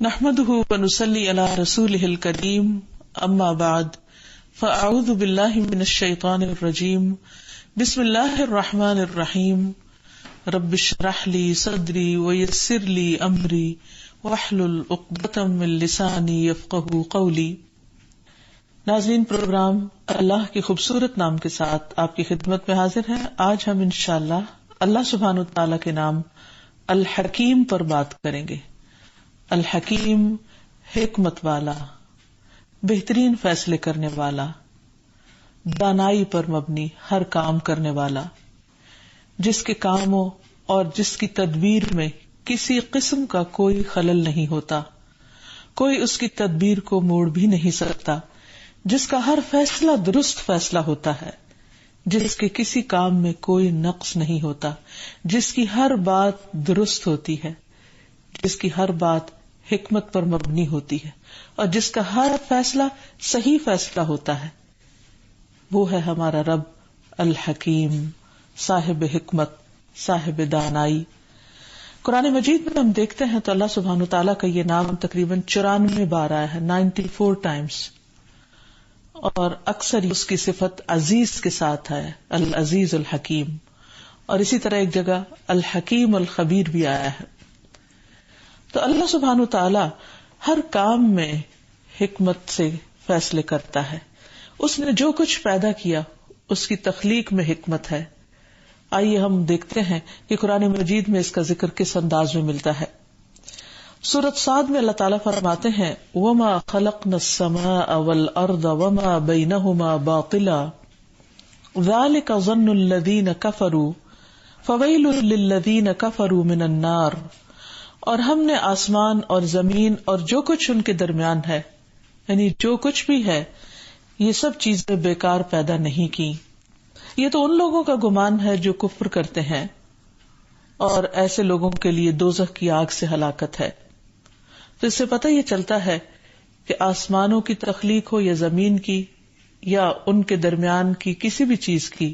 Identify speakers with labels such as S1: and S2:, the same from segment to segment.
S1: نحمده ونصلي على رسوله الكريم اما بعد فاعوذ بالله من الشيطان الرجيم بسم الله الرحمن الرحيم رب اشرح لي صدري ويسر لي امري واحلل عقدة من لساني يفقهوا قولي۔ ناظرین، پروگرام اللہ کے خوبصورت نام کے ساتھ آپ کی خدمت میں حاضر ہے۔ آج ہم انشاءاللہ اللہ سبحانہ وتعالی کے نام الحکیم پر بات کریں گے۔ الحکیم، حکمت والا، بہترین فیصلے کرنے والا، دانائی پر مبنی ہر کام کرنے والا، جس کے کاموں اور جس کی تدبیر میں کسی قسم کا کوئی خلل نہیں ہوتا، کوئی اس کی تدبیر کو موڑ بھی نہیں سکتا، جس کا ہر فیصلہ درست فیصلہ ہوتا ہے، جس کے کسی کام میں کوئی نقص نہیں ہوتا، جس کی ہر بات درست ہوتی ہے، جس کی ہر بات حکمت پر مبنی ہوتی ہے، اور جس کا ہر فیصلہ صحیح فیصلہ ہوتا ہے، وہ ہے ہمارا رب الحکیم، صاحب حکمت، صاحب دانائی۔ قرآن مجید میں ہم دیکھتے ہیں تو اللہ سبحانہ تعالیٰ کا یہ نام تقریباً 94 بار آیا ہے، 94 ٹائمز، اور اکثر اس کی صفت عزیز کے ساتھ ہے، العزیز الحکیم، اور اسی طرح ایک جگہ الحکیم الخبیر بھی آیا ہے۔ تو اللہ سبحانہ تعالیٰ ہر کام میں حکمت سے فیصلے کرتا ہے۔ اس نے جو کچھ پیدا کیا اس کی تخلیق میں حکمت ہے۔ آئیے ہم دیکھتے ہیں کہ قرآن مجید میں اس کا ذکر کس انداز میں ملتا ہے۔ سورۃ صاد میں اللہ تعالیٰ فرماتے ہیں وَمَا خَلَقْنَا السَّمَاءَ وَالْأَرْضَ وَمَا بَيْنَهُمَا بَاطِلًا ذَلِكَ ظَنُّ الَّذِينَ كَفَرُوا فَوَيْلٌ لِّلَّذِينَ كَفَرُوا مِنَ النَّارِ، اور ہم نے آسمان اور زمین اور جو کچھ ان کے درمیان ہے، یعنی جو کچھ بھی ہے، یہ سب چیزیں بیکار پیدا نہیں کی۔ یہ تو ان لوگوں کا گمان ہے جو کفر کرتے ہیں، اور ایسے لوگوں کے لیے دوزخ کی آگ سے ہلاکت ہے۔ تو اس سے پتہ یہ چلتا ہے کہ آسمانوں کی تخلیق ہو یا زمین کی یا ان کے درمیان کی کسی بھی چیز کی،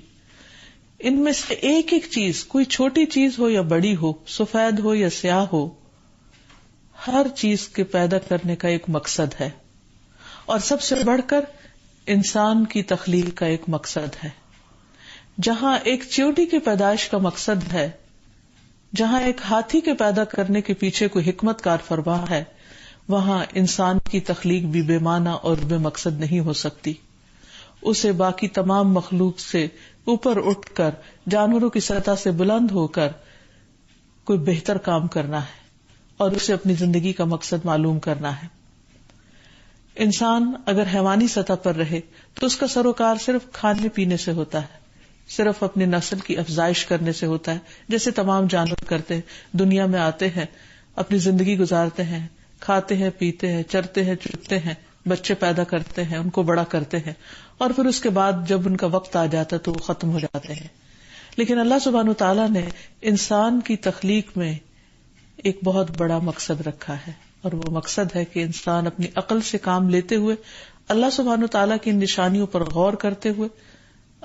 S1: ان میں سے ایک ایک چیز، کوئی چھوٹی چیز ہو یا بڑی ہو، سفید ہو یا سیاہ ہو، ہر چیز کے پیدا کرنے کا ایک مقصد ہے، اور سب سے بڑھ کر انسان کی تخلیق کا ایک مقصد ہے۔ جہاں ایک چیونٹی کی پیدائش کا مقصد ہے، جہاں ایک ہاتھی کے پیدا کرنے کے پیچھے کوئی حکمت کار فرما ہے، وہاں انسان کی تخلیق بھی بے معنی اور بے مقصد نہیں ہو سکتی۔ اسے باقی تمام مخلوق سے اوپر اٹھ کر، جانوروں کی سطح سے بلند ہو کر کوئی بہتر کام کرنا ہے، اور اسے اپنی زندگی کا مقصد معلوم کرنا ہے۔ انسان اگر حیوانی سطح پر رہے تو اس کا سروکار صرف کھانے پینے سے ہوتا ہے، صرف اپنی نسل کی افزائش کرنے سے ہوتا ہے، جیسے تمام جانور کرتے ہیں۔ دنیا میں آتے ہیں، اپنی زندگی گزارتے ہیں، کھاتے ہیں، پیتے ہیں، چرتے ہیں، چگتے ہیں، بچے پیدا کرتے ہیں، ان کو بڑا کرتے ہیں، اور پھر اس کے بعد جب ان کا وقت آ جاتا ہے تو وہ ختم ہو جاتے ہیں۔ لیکن اللہ سبحانہ تعالیٰ نے انسان کی تخلیق میں ایک بہت بڑا مقصد رکھا ہے، اور وہ مقصد ہے کہ انسان اپنی عقل سے کام لیتے ہوئے، اللہ سبحانہ تعالیٰ کی نشانیوں پر غور کرتے ہوئے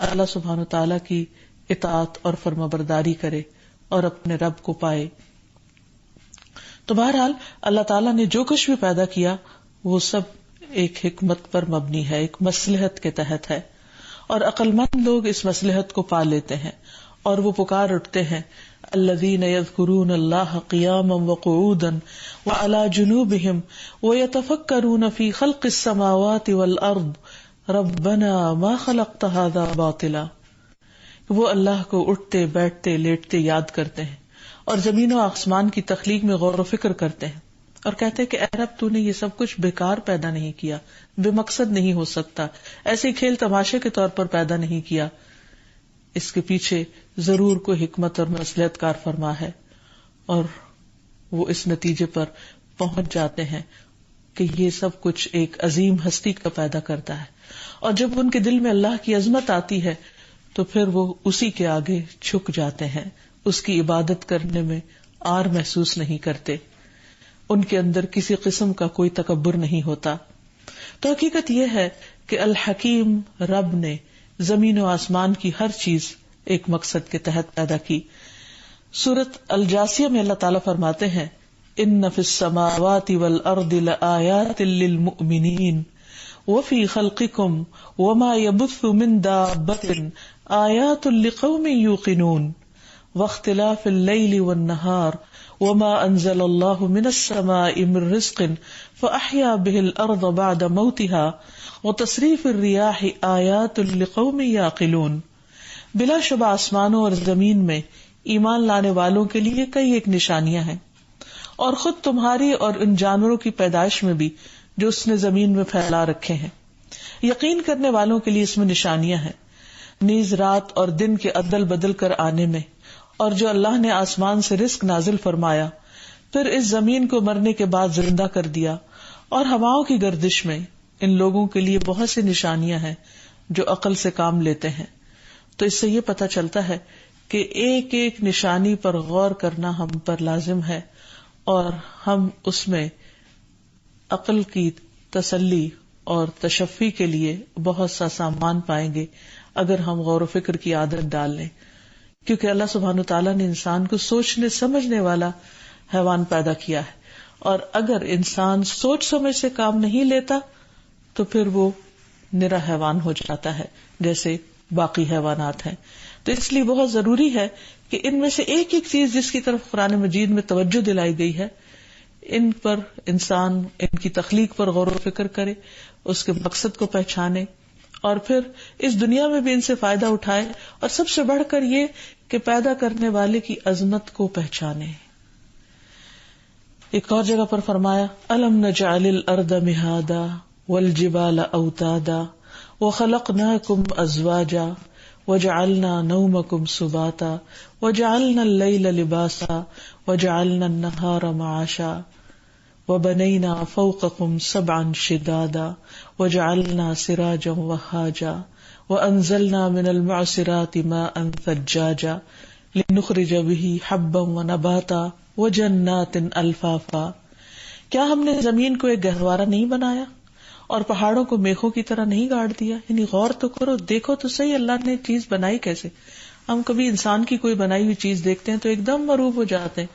S1: اللہ سبحانہ تعالیٰ کی اطاعت اور فرمانبرداری کرے اور اپنے رب کو پائے۔ تو بہرحال اللہ تعالیٰ نے جو کچھ بھی پیدا کیا وہ سب ایک حکمت پر مبنی ہے، ایک مصلحت کے تحت ہے، اور عقل مند لوگ اس مصلحت کو پا لیتے ہیں، اور وہ پکار اٹھتے ہیں الذین یذکرون اللہ قیاما وقعودا وعلی جنوبہم ویتفکرون فی خلق السماوات والارض ربنا ما خلقت ھذا باطلا۔ وہ اللہ کو اٹھتے بیٹھتے لیٹتے یاد کرتے ہیں، اور زمین و آسمان کی تخلیق میں غور و فکر کرتے ہیں، اور کہتے ہیں کہ اے رب تو نے یہ سب کچھ بیکار پیدا نہیں کیا، بے مقصد نہیں ہو سکتا، ایسے کھیل تماشے کے طور پر پیدا نہیں کیا، اس کے پیچھے ضرور کوئی حکمت اور مصلحت کار فرما ہے۔ اور وہ اس نتیجے پر پہنچ جاتے ہیں کہ یہ سب کچھ ایک عظیم ہستی کا پیدا کرتا ہے، اور جب ان کے دل میں اللہ کی عظمت آتی ہے تو پھر وہ اسی کے آگے جھک جاتے ہیں، اس کی عبادت کرنے میں عار محسوس نہیں کرتے، ان کے اندر کسی قسم کا کوئی تکبر نہیں ہوتا۔ تو حقیقت یہ ہے کہ الحکیم رب نے زمین و آسمان کی ہر چیز ایک مقصد کے تحت پیدا کی۔ سورۃ الجاثیہ میں اللہ تعالیٰ فرماتے ہیں ان فی السماوات والارض لآیات للمؤمنین وفی خلقکم وما یبث من دابۃ آیات لقوم یوقنون واختلاف اللیل والنہار وما انزل اللہ من السماء من رزق فاحیا به الارض بعد موتها وتصریف الریاح آیات لقوم یعقلون. بلا شبہ آسمانوں اور زمین میں ایمان لانے والوں کے لیے کئی ایک نشانیاں ہیں، اور خود تمہاری اور ان جانوروں کی پیدائش میں بھی جو اس نے زمین میں پھیلا رکھے ہیں. یقین کرنے والوں کے لیے اس میں نشانیاں ہیں، نیز رات اور دن کے عدل بدل کر آنے میں، اور جو اللہ نے آسمان سے رزق نازل فرمایا، پھر اس زمین کو مرنے کے بعد زندہ کر دیا، اور ہواؤں کی گردش میں ان لوگوں کے لیے بہت سی نشانیاں ہیں جو عقل سے کام لیتے ہیں. تو اس سے یہ پتہ چلتا ہے کہ ایک ایک نشانی پر غور کرنا ہم پر لازم ہے، اور ہم اس میں عقل کی تسلی اور تشفی کے لیے بہت سا سامان پائیں گے اگر ہم غور و فکر کی عادت ڈال لیں، کیونکہ اللہ سبحانہ وتعالیٰ نے انسان کو سوچنے سمجھنے والا حیوان پیدا کیا ہے، اور اگر انسان سوچ سمجھ سے کام نہیں لیتا تو پھر وہ نرا حیوان ہو جاتا ہے جیسے باقی حیوانات ہیں. تو اس لیے بہت ضروری ہے کہ ان میں سے ایک ایک چیز جس کی طرف قرآن مجید میں توجہ دلائی گئی ہے، ان پر انسان ان کی تخلیق پر غور و فکر کرے، اس کے مقصد کو پہچانے، اور پھر اس دنیا میں بھی ان سے فائدہ اٹھائے، اور سب سے بڑھ کر یہ کہ پیدا کرنے والے کی عظمت کو پہچانے. ایک اور جگہ پر فرمایا أَلَمْ نَجْعَلِ الْأَرْضَ مِهَادًا وَالْجِبَالَ أَوْتَادًا وَخَلَقْنَاكُمْ أَزْوَاجًا وَجَعَلْنَا نَوْمَكُمْ سُبَاتًا وَجَعَلْنَا اللَّيْلَ لِبَاسًا وَجَعَلْنَا النَّهَارَ مَعَاشًا وَبَنَيْنَا فَوْقَكُمْ سَبْعًا شِدَادًا وَجَعَلْنَا سِرَاجًا وَهَّاجًا وَأَنزَلْنَا مِنَ الْمُعْصِرَاتِ مَاءً ثَجَّاجًا لِنُخْرِجَ بِهِ حَبًّا وَنَبَاتًا وَجَنَّاتٍ أَلْفَافًا. کیا ہم نے زمین کو ایک گہوارہ نہیں بنایا اور پہاڑوں کو میخوں کی طرح نہیں گاڑ دیا؟ یعنی غور تو کرو، دیکھو تو صحیح اللہ نے چیز بنائی کیسے. ہم کبھی انسان کی کوئی بنائی ہوئی چیز دیکھتے ہیں تو ایک دم مروب ہو جاتے ہیں،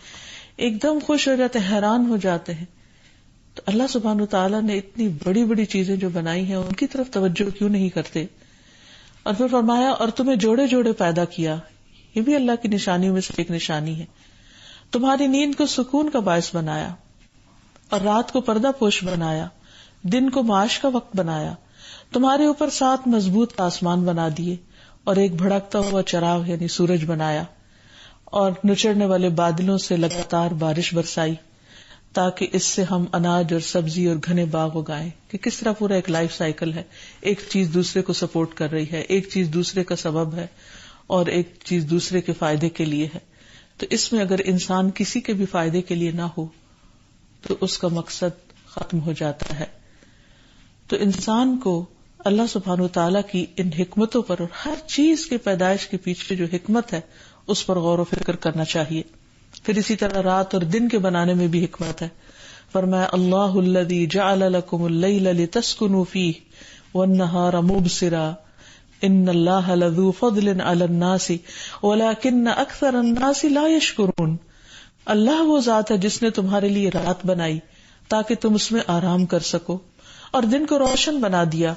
S1: ایک دم خوش ہو جاتے ہیں، حیران ہو جاتے ہیں. تو اللہ سبحانہ وتعالیٰ نے اتنی بڑی بڑی چیزیں جو بنائی ہیں ان کی طرف توجہ کیوں نہیں کرتے؟ اور پھر فرمایا اور تمہیں جوڑے جوڑے پیدا کیا، یہ بھی اللہ کی نشانیوں میں سے ایک نشانی ہے. تمہاری نیند کو سکون کا باعث بنایا، اور رات کو پردہ پوش بنایا، دن کو معاش کا وقت بنایا. تمہارے اوپر 7 مضبوط آسمان بنا دیے، اور ایک بھڑکتا ہوا چراغ یعنی سورج بنایا، اور نچڑنے والے بادلوں سے لگاتار بارش برسائی تاکہ اس سے ہم اناج اور سبزی اور گھنے باغ اگائیں. کہ کس طرح پورا ایک لائف سائیکل ہے، ایک چیز دوسرے کو سپورٹ کر رہی ہے، ایک چیز دوسرے کا سبب ہے، اور ایک چیز دوسرے کے فائدے کے لیے ہے. تو اس میں اگر انسان کسی کے بھی فائدے کے لیے نہ ہو تو اس کا مقصد ختم ہو جاتا ہے. تو انسان کو اللہ سبحانہ وتعالیٰ کی ان حکمتوں پر اور ہر چیز کے پیدائش کے پیچھے جو حکمت ہے اس پر غور و فکر کرنا چاہیے. پھر اسی طرح رات اور دن کے بنانے میں بھی حکمت ہے. فرمایا اللہ الذی جعل لکم اللیل لتسکنوا فیہ والنہار مبصرا ان اللہ لذو فضل علی الناس ولکن اکثر الناس لا یشکرون. اللہ وہ ذات ہے جس نے تمہارے لیے رات بنائی تاکہ تم اس میں آرام کر سکو، اور دن کو روشن بنا دیا.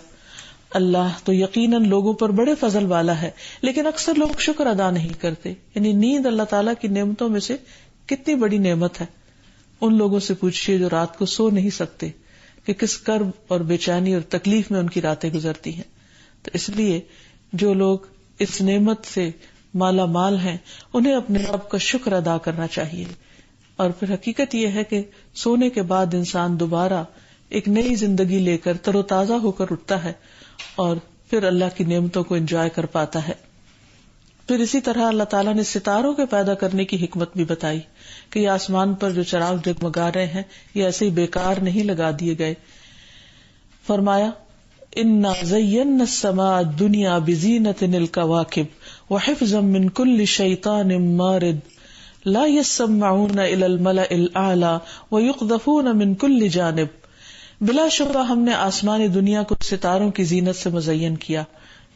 S1: اللہ تو یقیناً لوگوں پر بڑے فضل والا ہے، لیکن اکثر لوگ شکر ادا نہیں کرتے. یعنی نیند اللہ تعالیٰ کی نعمتوں میں سے کتنی بڑی نعمت ہے. ان لوگوں سے پوچھئے جو رات کو سو نہیں سکتے کہ کس کرب اور بے چینی اور تکلیف میں ان کی راتیں گزرتی ہیں. تو اس لیے جو لوگ اس نعمت سے مالا مال ہیں انہیں اپنے رب کا شکر ادا کرنا چاہیے. اور پھر حقیقت یہ ہے کہ سونے کے بعد انسان دوبارہ ایک نئی زندگی لے کر تر و تازہ ہو کر اٹھتا ہے اور پھر اللہ کی نعمتوں کو انجوائے کر پاتا ہے. پھر اسی طرح اللہ تعالیٰ نے ستاروں کے پیدا کرنے کی حکمت بھی بتائی کہ یہ آسمان پر جو چراغ جگمگا رہے ہیں یہ ایسے ہی بیکار نہیں لگا دیے گئے. فرمایا انا زینا السماء الدنیا بزینۃ الکواکب وحفظا من کل شیطان مارد لا يسمعون الى الملأ الاعلی ويقذفون من کل جانب. بلا شبہ ہم نے آسمان دنیا کو ستاروں کی زینت سے مزین کیا.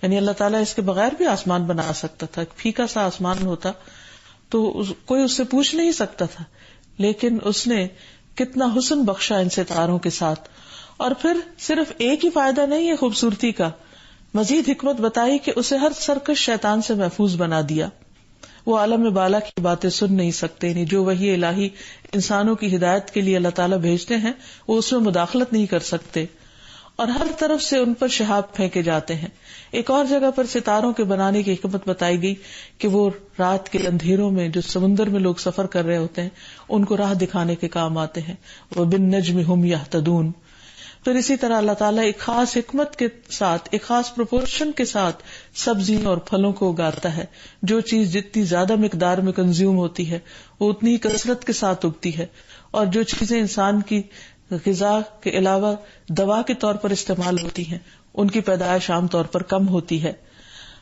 S1: یعنی اللہ تعالیٰ اس کے بغیر بھی آسمان بنا سکتا تھا. پھیکا سا آسمان ہوتا تو کوئی اس سے پوچھ نہیں سکتا تھا لیکن اس نے کتنا حسن بخشا ان ستاروں کے ساتھ. اور پھر صرف ایک ہی فائدہ نہیں ہے خوبصورتی کا، مزید حکمت بتائی کہ اسے ہر سرکش شیطان سے محفوظ بنا دیا. وہ عالم بالا کی باتیں سن نہیں سکتے، یعنی جو وحی الہی انسانوں کی ہدایت کے لیے اللہ تعالیٰ بھیجتے ہیں وہ اس میں مداخلت نہیں کر سکتے، اور ہر طرف سے ان پر شہاب پھینکے جاتے ہیں. ایک اور جگہ پر ستاروں کے بنانے کی حکمت بتائی گئی کہ وہ رات کے اندھیروں میں جو سمندر میں لوگ سفر کر رہے ہوتے ہیں ان کو راہ دکھانے کے کام آتے ہیں. وَبِالنَّجْمِ هُمْ يَهْتَدُونَ. پھر اسی طرح اللہ تعالیٰ ایک خاص حکمت کے ساتھ، ایک خاص پروپورشن کے ساتھ سبزیوں اور پھلوں کو اگاتا ہے. جو چیز جتنی زیادہ مقدار میں کنزیوم ہوتی ہے وہ اتنی ہی کثرت کے ساتھ اگتی ہے، اور جو چیزیں انسان کی غذا کے علاوہ دوا کے طور پر استعمال ہوتی ہیں ان کی پیدائش عام طور پر کم ہوتی ہے.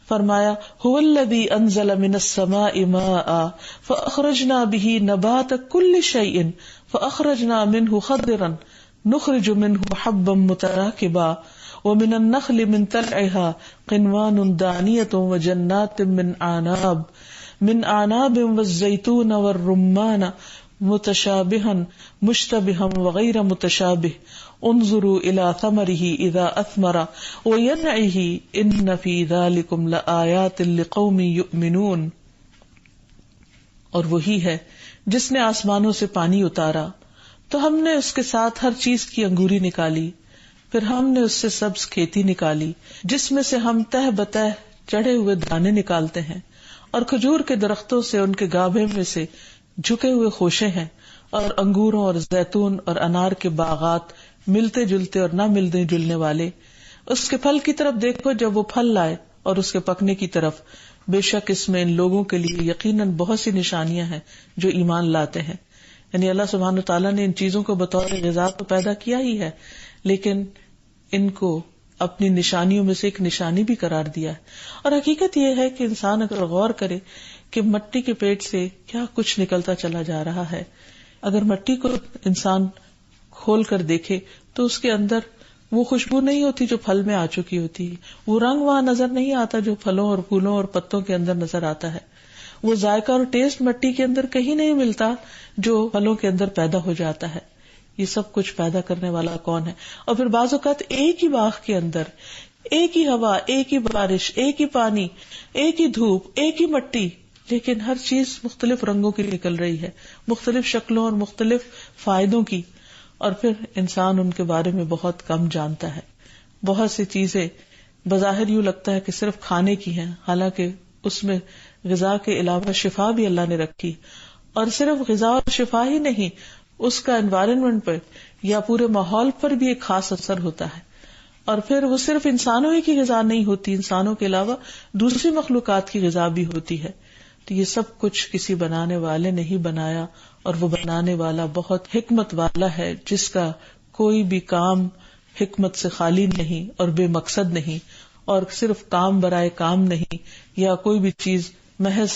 S1: فرمایا هو الذی انزل من السماء ماء فاخرجنا به نبات كل شيء فاخرجنا منه خضرا نخرج منه حبا متراكبا ومن النخل من طلعها قنوان دانية وجنات من أعناب والزيتون والرمان متشابها مشتبها وغير متشابه انظروا إلى ثمره إذا أثمر وينعه إن في ذلكم لآيات لقوم يؤمنون. اور وہی ہے جس نے آسمانوں سے پانی اتارا تو ہم نے اس کے ساتھ ہر چیز کی انگوری نکالی، پھر ہم نے اس سے سبز کھیتی نکالی جس میں سے ہم تہ بتہ چڑھے ہوئے دانے نکالتے ہیں، اور کھجور کے درختوں سے ان کے گابھے میں سے جھکے ہوئے خوشے ہیں، اور انگوروں اور زیتون اور انار کے باغات ملتے جلتے اور نہ ملتے جلنے والے. اس کے پھل کی طرف دیکھو جب وہ پھل لائے، اور اس کے پکنے کی طرف، بے شک اس میں ان لوگوں کے لیے یقیناً بہت سی نشانیاں ہیں جو ایمان لاتے ہیں. یعنی اللہ سبحانہ تعالیٰ نے ان چیزوں کو بطور غذا تو پیدا کیا ہی ہے، لیکن ان کو اپنی نشانیوں میں سے ایک نشانی بھی قرار دیا ہے. اور حقیقت یہ ہے کہ انسان اگر غور کرے کہ مٹی کے پیٹ سے کیا کچھ نکلتا چلا جا رہا ہے، اگر مٹی کو انسان کھول کر دیکھے تو اس کے اندر وہ خوشبو نہیں ہوتی جو پھل میں آ چکی ہوتی ہے، وہ رنگ وہاں نظر نہیں آتا جو پھلوں اور پھولوں اور پتوں کے اندر نظر آتا ہے، وہ ذائقہ اور ٹیسٹ مٹی کے اندر کہیں نہیں ملتا جو پھلوں کے اندر پیدا ہو جاتا ہے. یہ سب کچھ پیدا کرنے والا کون ہے؟ اور پھر بعض اوقات ایک ہی باغ کے اندر ایک ہی ہوا، ایک ہی بارش، ایک ہی پانی، ایک ہی دھوپ، ایک ہی مٹی، لیکن ہر چیز مختلف رنگوں کی نکل رہی ہے، مختلف شکلوں اور مختلف فائدوں کی. اور پھر انسان ان کے بارے میں بہت کم جانتا ہے. بہت سی چیزیں بظاہر یوں لگتا ہے کہ صرف کھانے کی ہیں، حالانکہ اس میں غذا کے علاوہ شفا بھی اللہ نے رکھی. اور صرف غذا اور شفا ہی نہیں، اس کا انوائرمنٹ پر یا پورے ماحول پر بھی ایک خاص اثر ہوتا ہے. اور پھر وہ صرف انسانوں ہی کی غذا نہیں ہوتی، انسانوں کے علاوہ دوسری مخلوقات کی غذا بھی ہوتی ہے. تو یہ سب کچھ کسی بنانے والے نے ہی بنایا، اور وہ بنانے والا بہت حکمت والا ہے جس کا کوئی بھی کام حکمت سے خالی نہیں اور بے مقصد نہیں، اور صرف کام برائے کام نہیں، یا کوئی بھی چیز محض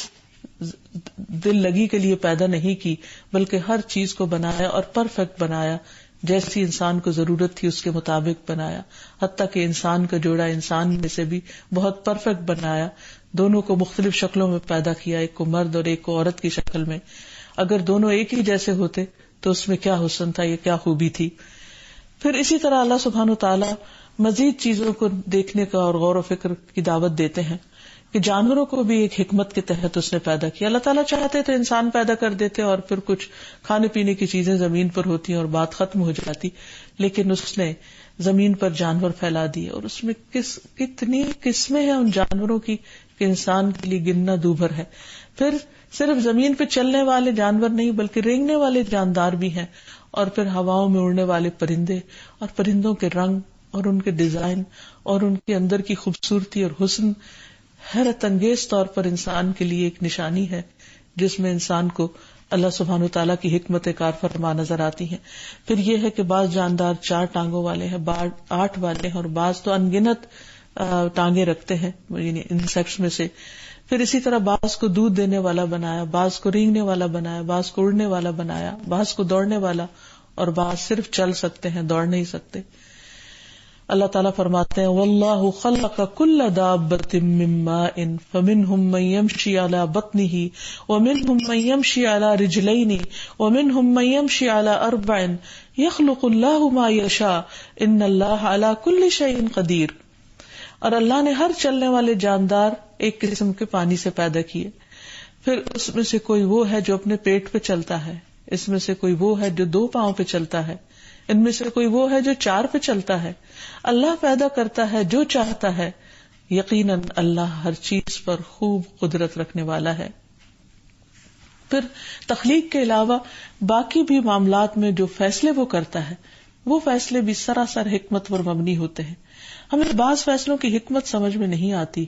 S1: دل لگی کے لیے پیدا نہیں کی، بلکہ ہر چیز کو بنایا اور پرفیکٹ بنایا، جیسی انسان کو ضرورت تھی اس کے مطابق بنایا. حتیٰ کہ انسان کا جوڑا انسان میں سے بھی بہت پرفیکٹ بنایا، دونوں کو مختلف شکلوں میں پیدا کیا، ایک کو مرد اور ایک کو عورت کی شکل میں. اگر دونوں ایک ہی جیسے ہوتے تو اس میں کیا حسن تھا، یہ کیا خوبی تھی. پھر اسی طرح اللہ سبحانہ وتعالی مزید چیزوں کو دیکھنے کا اور غور و فکر کی دعوت دیتے ہیں کہ جانوروں کو بھی ایک حکمت کے تحت اس نے پیدا کیا. اللہ تعالیٰ چاہتے تو انسان پیدا کر دیتے اور پھر کچھ کھانے پینے کی چیزیں زمین پر ہوتی اور بات ختم ہو جاتی، لیکن اس نے زمین پر جانور پھیلا دیے، اور اس میں کتنی قسمیں ہیں ان جانوروں کی کہ انسان کے لیے گننا دوبھر ہے. پھر صرف زمین پہ چلنے والے جانور نہیں بلکہ رینگنے والے جاندار بھی ہیں، اور پھر ہواؤں میں اڑنے والے پرندے، اور پرندوں کے رنگ اور ان کے ڈیزائن اور ان کے اندر کی خوبصورتی اور حسن حیرت انگیز طور پر انسان کے لیے ایک نشانی ہے جس میں انسان کو اللہ سبحانہ وتعالیٰ کی حکمت کار فرما نظر آتی ہیں. پھر یہ ہے کہ بعض جاندار 4 ٹانگوں والے ہیں، بعض 8 والے ہیں، اور بعض تو انگنت ٹانگیں رکھتے ہیں یعنی انسیکٹس میں سے. پھر اسی طرح بعض کو دودھ دینے والا بنایا، بعض کو رینگنے والا بنایا، بعض کو اڑنے والا بنایا، بعض کو دوڑنے والا، اور بعض صرف چل سکتے ہیں، دوڑ نہیں سکتے. اللہ تعالیٰ فرماتے ہیں واللہ خلق کل دابۃ من ماء فمنہم من یمشی علی بطنہ ومنہم من یمشی علی رجلین ومنہم من یمشی علی اربع یخلق اللہ ما یشاء ان اللہ علی کل شیء قدیر. اور اللہ نے ہر چلنے والے جاندار ایک قسم کے پانی سے پیدا کیے، پھر اس میں سے کوئی وہ ہے جو اپنے پیٹ پہ چلتا ہے، اس میں سے کوئی وہ ہے جو 2 پاؤں پہ چلتا ہے، ان میں سے کوئی وہ ہے جو 4 پہ چلتا ہے. اللہ پیدا کرتا ہے جو چاہتا ہے، یقیناً اللہ ہر چیز پر خوب قدرت رکھنے والا ہے. پھر تخلیق کے علاوہ باقی بھی معاملات میں جو فیصلے وہ کرتا ہے وہ فیصلے بھی سراسر حکمت پر مبنی ہوتے ہیں. ہمیں بعض فیصلوں کی حکمت سمجھ میں نہیں آتی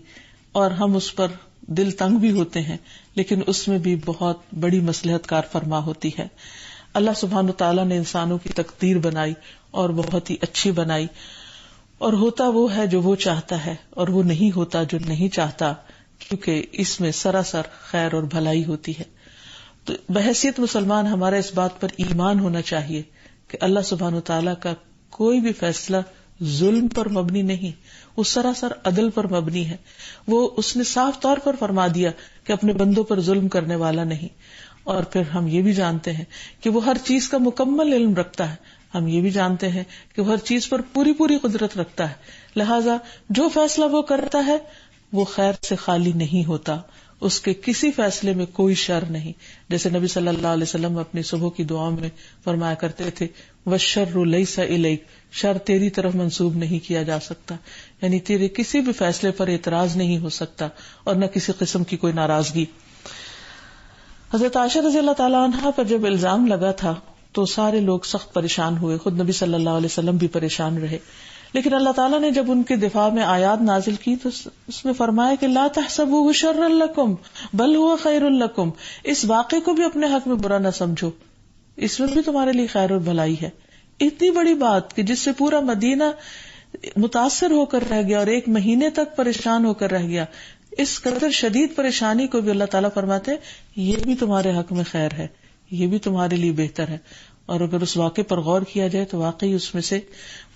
S1: اور ہم اس پر دل تنگ بھی ہوتے ہیں، لیکن اس میں بھی بہت بڑی مصلحت کار فرما ہوتی ہے. اللہ سبحانہ وتعالیٰ نے انسانوں کی تقدیر بنائی اور بہت ہی اچھی بنائی، اور ہوتا وہ ہے جو وہ چاہتا ہے اور وہ نہیں ہوتا جو نہیں چاہتا، کیونکہ اس میں سراسر خیر اور بھلائی ہوتی ہے. تو بحیثیت مسلمان ہمارا اس بات پر ایمان ہونا چاہیے کہ اللہ سبحانہ وتعالیٰ کا کوئی بھی فیصلہ ظلم پر مبنی نہیں، وہ سراسر عدل پر مبنی ہے. وہ اس نے صاف طور پر فرما دیا کہ اپنے بندوں پر ظلم کرنے والا نہیں. اور پھر ہم یہ بھی جانتے ہیں کہ وہ ہر چیز کا مکمل علم رکھتا ہے، ہم یہ بھی جانتے ہیں کہ وہ ہر چیز پر پوری پوری قدرت رکھتا ہے، لہذا جو فیصلہ وہ کرتا ہے وہ خیر سے خالی نہیں ہوتا، اس کے کسی فیصلے میں کوئی شر نہیں. جیسے نبی صلی اللہ علیہ وسلم اپنی صبح کی دعاؤں میں فرمایا کرتے تھے وَالشَّرُّ لَيْسَ إِلَيْكَ، شر تیری طرف منسوب نہیں کیا جا سکتا، یعنی تیرے کسی بھی فیصلے پر اعتراض نہیں ہو سکتا اور نہ کسی قسم کی کوئی ناراضگی. حضرت عائشہ رضی اللہ تعالیٰ عنہا پر جب الزام لگا تھا تو سارے لوگ سخت پریشان ہوئے، خود نبی صلی اللہ علیہ وسلم بھی پریشان رہے، لیکن اللہ تعالیٰ نے جب ان کے دفاع میں آیات نازل کی تو اس میں فرمایا کہ لا تحسبوه شرا لکم بل هو خیر لکم، اس واقعے کو بھی اپنے حق میں برا نہ سمجھو، اس میں بھی تمہارے لیے خیر اور بھلائی ہے. اتنی بڑی بات کہ جس سے پورا مدینہ متاثر ہو کر رہ گیا اور 1 مہینے تک پریشان ہو کر رہ گیا، اس قدر شدید پریشانی کو بھی اللہ تعالیٰ فرماتے یہ بھی تمہارے حق میں خیر ہے، یہ بھی تمہارے لیے بہتر ہے. اور اگر اس واقعے پر غور کیا جائے تو واقعی اس میں سے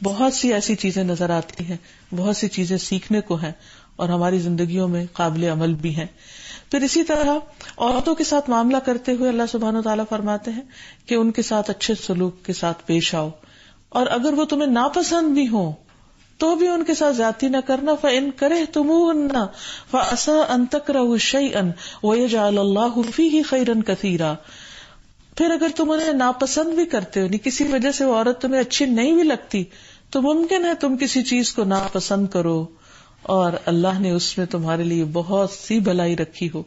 S1: بہت سی ایسی چیزیں نظر آتی ہیں، بہت سی چیزیں سیکھنے کو ہیں اور ہماری زندگیوں میں قابل عمل بھی ہیں. پھر اسی طرح عورتوں کے ساتھ معاملہ کرتے ہوئے اللہ سبحانہ وتعالیٰ فرماتے ہیں کہ ان کے ساتھ اچھے سلوک کے ساتھ پیش آؤ، اور اگر وہ تمہیں ناپسند بھی ہوں تو بھی ان کے ساتھ زیادتی نہ کرنا. فَإِن كَرِهْتُمُوهُنَّ فَعَسَىٰ أَن تَكْرَهُوا شَيْئًا وَيَجْعَلَ اللَّهُ فِيهِ خَيْرًا كَثِيرًا. پھر اگر تم انہیں ناپسند بھی کرتے ہو، کسی وجہ سے وہ عورت تمہیں اچھی نہیں بھی لگتی، تو ممکن ہے تم کسی چیز کو ناپسند کرو اور اللہ نے اس میں تمہارے لیے بہت سی بھلائی رکھی ہو.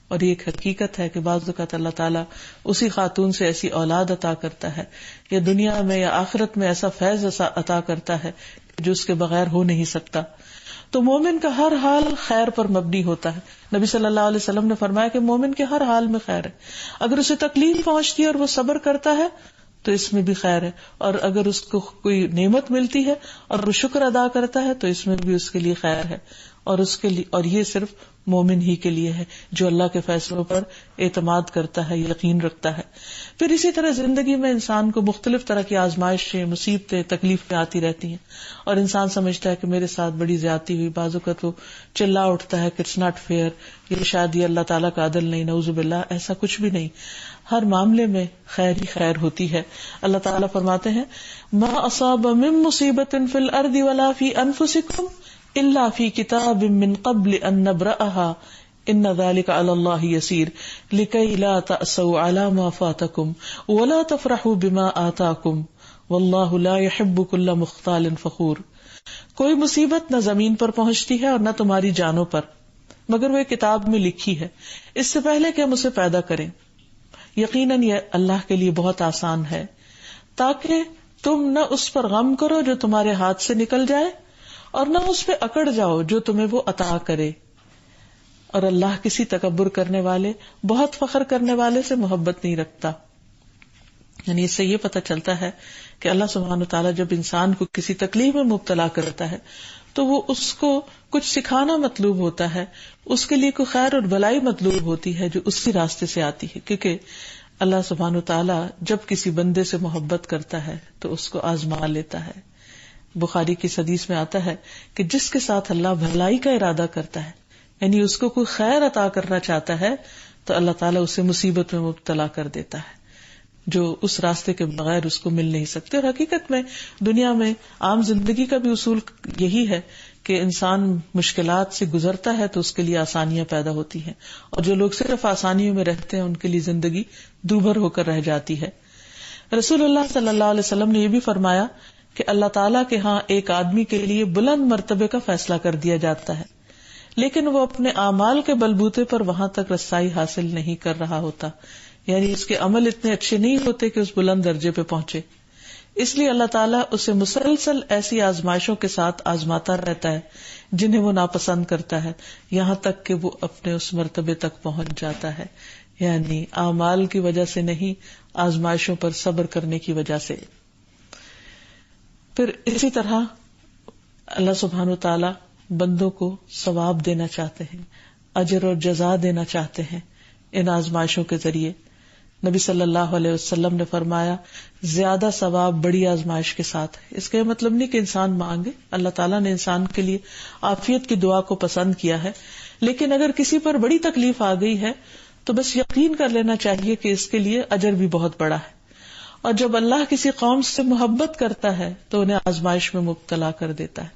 S1: اور یہ ایک حقیقت ہے کہ بعض اوقات اللہ تعالیٰ اسی خاتون سے ایسی اولاد عطا کرتا ہے یا دنیا میں یا آخرت میں ایسا فیض عطا کرتا ہے جو اس کے بغیر ہو نہیں سکتا. تو مومن کا ہر حال خیر پر مبنی ہوتا ہے. نبی صلی اللہ علیہ وسلم نے فرمایا کہ مومن کے ہر حال میں خیر ہے. اگر اسے تکلیف پہنچتی ہے اور وہ صبر کرتا ہے تو اس میں بھی خیر ہے، اور اگر اس کو کوئی نعمت ملتی ہے اور وہ شکر ادا کرتا ہے تو اس میں بھی اس کے لیے خیر ہے. اور اس کے لیے، اور یہ صرف مومن ہی کے لیے ہے جو اللہ کے فیصلوں پر اعتماد کرتا ہے، یقین رکھتا ہے. پھر اسی طرح زندگی میں انسان کو مختلف طرح کی آزمائشیں، مصیبتیں، تکلیفیں آتی رہتی ہیں اور انسان سمجھتا ہے کہ میرے ساتھ بڑی زیادتی ہوئی. بعض اوقات وہ چلا اٹھتا ہے کہ اٹس ناٹ فیئر، یہ شاید یہ اللہ تعالیٰ کا عدل نہیں، نعوذ باللہ. ایسا کچھ بھی نہیں، ہر معاملے میں خیر ہی خیر ہوتی ہے. اللہ تعالیٰ فرماتے ہیں ما اصاب من مصیبت فی الارض ولا فی انفسکم الا فی کتاب من قبل ان نبرأها ان ذلك علی اللہ یسیر لکی لا تأسوا علی ما فاتکم ولا تفرحوا بما آتاکم واللہ لا يحب کل مختال فخور. کوئی مصیبت نہ زمین پر پہنچتی ہے اور نہ تمہاری جانوں پر مگر وہ ایک کتاب میں لکھی ہے اس سے پہلے کہ ہم اسے پیدا کریں. یقیناً یہ اللہ کے لیے بہت آسان ہے تاکہ تم نہ اس پر غم کرو جو تمہارے ہاتھ سے نکل جائے اور نہ اس پہ اکڑ جاؤ جو تمہیں وہ عطا کرے. اور اللہ کسی تکبر کرنے والے، بہت فخر کرنے والے سے محبت نہیں رکھتا. یعنی اس سے یہ پتہ چلتا ہے کہ اللہ سبحانہ وتعالیٰ جب انسان کو کسی تکلیف میں مبتلا کرتا ہے تو وہ اس کو کچھ سکھانا مطلوب ہوتا ہے، اس کے لیے کوئی خیر اور بھلائی مطلوب ہوتی ہے جو اسی راستے سے آتی ہے. کیونکہ اللہ سبحانہ وتعالیٰ جب کسی بندے سے محبت کرتا ہے تو اس کو آزما لیتا ہے. بخاری کی حدیث میں آتا ہے کہ جس کے ساتھ اللہ بھلائی کا ارادہ کرتا ہے، یعنی اس کو کوئی خیر عطا کرنا چاہتا ہے، تو اللہ تعالیٰ اسے مصیبت میں مبتلا کر دیتا ہے جو اس راستے کے بغیر اس کو مل نہیں سکتے. اور حقیقت میں دنیا میں عام زندگی کا بھی اصول یہی ہے کہ انسان مشکلات سے گزرتا ہے تو اس کے لیے آسانیاں پیدا ہوتی ہیں، اور جو لوگ صرف آسانیوں میں رہتے ہیں ان کے لیے زندگی دوبھر ہو کر رہ جاتی ہے. رسول اللہ صلی اللہ علیہ وسلم نے یہ بھی فرمایا کہ اللہ تعالیٰ کے ہاں ایک آدمی کے لیے بلند مرتبے کا فیصلہ کر دیا جاتا ہے، لیکن وہ اپنے اعمال کے بلبوتے پر وہاں تک رسائی حاصل نہیں کر رہا ہوتا، یعنی اس کے عمل اتنے اچھے نہیں ہوتے کہ اس بلند درجے پہ پہنچے. اس لیے اللہ تعالیٰ اسے مسلسل ایسی آزمائشوں کے ساتھ آزماتا رہتا ہے جنہیں وہ ناپسند کرتا ہے، یہاں تک کہ وہ اپنے اس مرتبے تک پہنچ جاتا ہے. یعنی اعمال کی وجہ سے نہیں، آزمائشوں پر صبر کرنے کی وجہ سے. پھر اسی طرح اللہ سبحانہ وتعالی بندوں کو ثواب دینا چاہتے ہیں، اجر اور جزا دینا چاہتے ہیں ان آزمائشوں کے ذریعے. نبی صلی اللہ علیہ وسلم نے فرمایا زیادہ ثواب بڑی آزمائش کے ساتھ ہے. اس کا یہ مطلب نہیں کہ انسان مانگے، اللہ تعالیٰ نے انسان کے لیے عافیت کی دعا کو پسند کیا ہے، لیکن اگر کسی پر بڑی تکلیف آ گئی ہے تو بس یقین کر لینا چاہیے کہ اس کے لیے اجر بھی بہت بڑا ہے. اور جب اللہ کسی قوم سے محبت کرتا ہے تو انہیں آزمائش میں مبتلا کر دیتا ہے.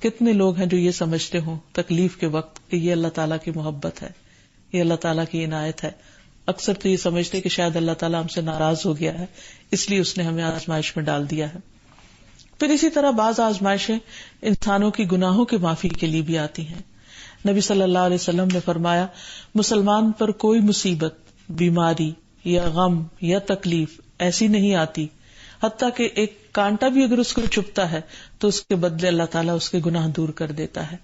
S1: کتنے لوگ ہیں جو یہ سمجھتے ہوں تکلیف کے وقت کہ یہ اللہ تعالیٰ کی محبت ہے، یہ اللہ تعالیٰ کی عنایت ہے. اکثر تو یہ سمجھتے کہ شاید اللہ تعالیٰ ہم سے ناراض ہو گیا ہے، اس لیے اس نے ہمیں آزمائش میں ڈال دیا ہے. پھر اسی طرح بعض آزمائشیں انسانوں کی گناہوں کی معافی کے لیے بھی آتی ہیں. نبی صلی اللہ علیہ وسلم نے فرمایا مسلمان پر کوئی مصیبت، بیماری یا غم یا تکلیف ایسی نہیں آتی حتیٰ کہ ایک کانٹا بھی اگر اس کو چبھتا ہے تو اس کے بدلے اللہ تعالیٰ اس کے گناہ دور کر دیتا ہے.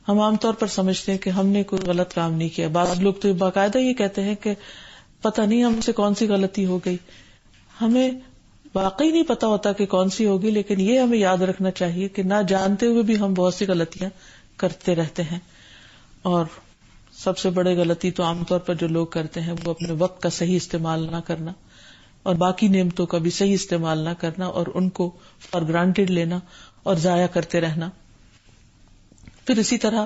S1: ہم عام طور پر سمجھتے ہیں کہ ہم نے کوئی غلط کام نہیں کیا. بعض لوگ تو باقاعدہ یہ کہتے ہیں کہ پتہ نہیں ہم سے کون سی غلطی ہو گئی. ہمیں واقعی نہیں پتا ہوتا کہ کون سی ہوگی، لیکن یہ ہمیں یاد رکھنا چاہیے کہ نہ جانتے ہوئے بھی ہم بہت سی غلطیاں کرتے رہتے ہیں. اور سب سے بڑی غلطی تو عام طور پر جو لوگ کرتے ہیں وہ اپنے وقت کا صحیح استعمال نہ کرنا اور باقی نعمتوں کا بھی صحیح استعمال نہ کرنا اور ان کو فار گرانٹیڈ لینا اور ضائع کرتے رہنا. پھر اسی طرح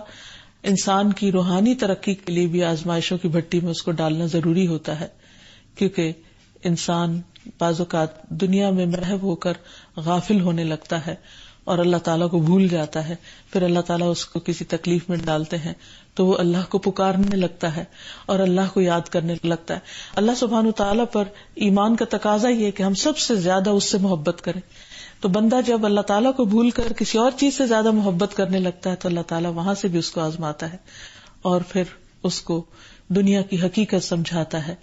S1: انسان کی روحانی ترقی کے لیے بھی آزمائشوں کی بھٹی میں اس کو ڈالنا ضروری ہوتا ہے، کیونکہ انسان بعض اوقات دنیا میں محو ہو کر غافل ہونے لگتا ہے اور اللہ تعالیٰ کو بھول جاتا ہے. پھر اللہ تعالیٰ اس کو کسی تکلیف میں ڈالتے ہیں تو وہ اللہ کو پکارنے لگتا ہے اور اللہ کو یاد کرنے لگتا ہے. اللہ سبحانہ تعالیٰ پر ایمان کا تقاضا یہ ہے کہ ہم سب سے زیادہ اس سے محبت کریں. تو بندہ جب اللہ تعالیٰ کو بھول کر کسی اور چیز سے زیادہ محبت کرنے لگتا ہے تو اللہ تعالیٰ وہاں سے بھی اس کو آزماتا ہے اور پھر اس کو دنیا کی حقیقت سمجھاتا ہے